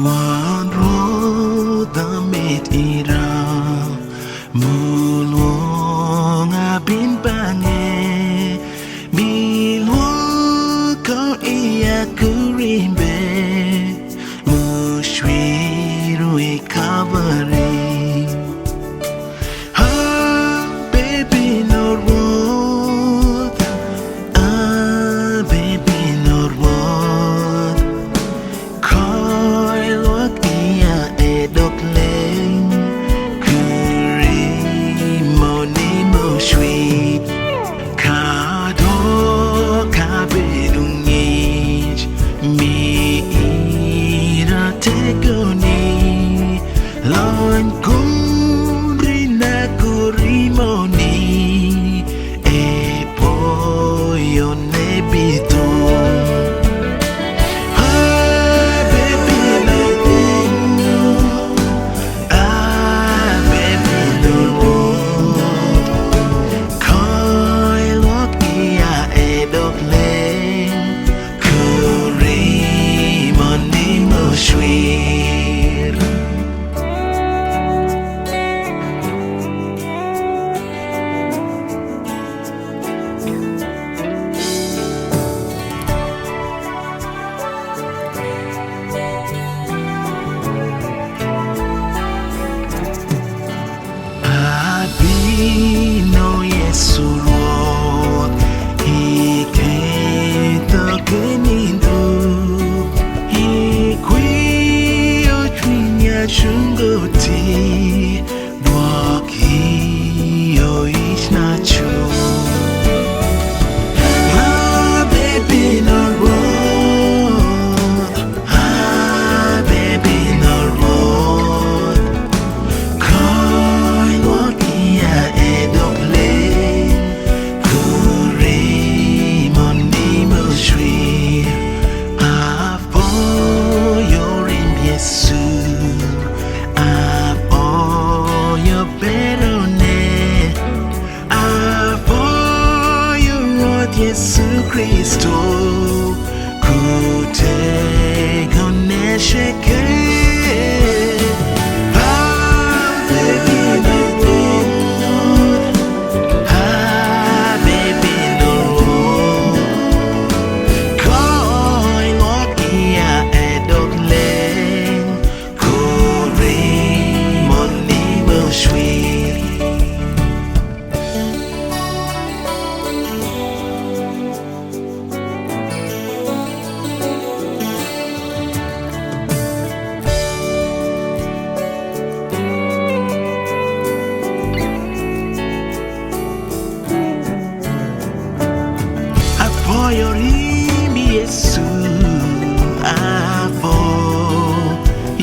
Dwand Rwodha met ira mulwong abin bange bilwo ko iya kurimbe mushwiru ikavare baby no road baby no road koi look iya edokling kuri moni mo sweet kado kabedungij mi ira tegoni lon kuri na kuri moni e poi onebito no yesu Lord he came to genindu he quio twinya chungoti boki yo isnachu baby no road baby no road koi lokia edokle kuri moni mo shwi avo yorim yesu avo yo berone avo yorod yesu Kristu kute gonesheke Yorim Yesu avo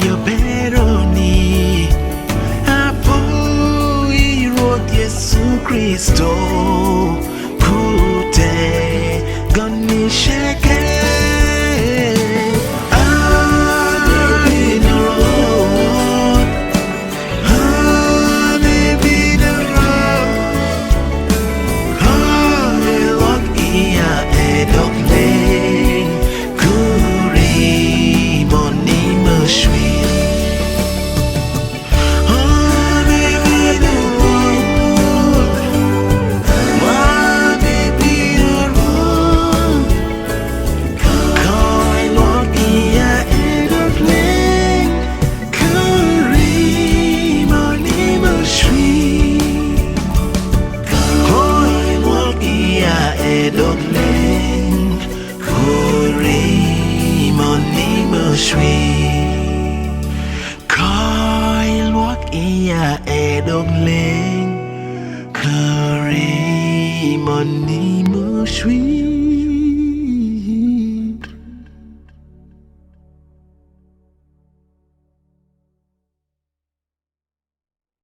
yo beroni avo irod Yesu Kristo kute gonisheke Koi luok iya edokling kuri moni mo shwi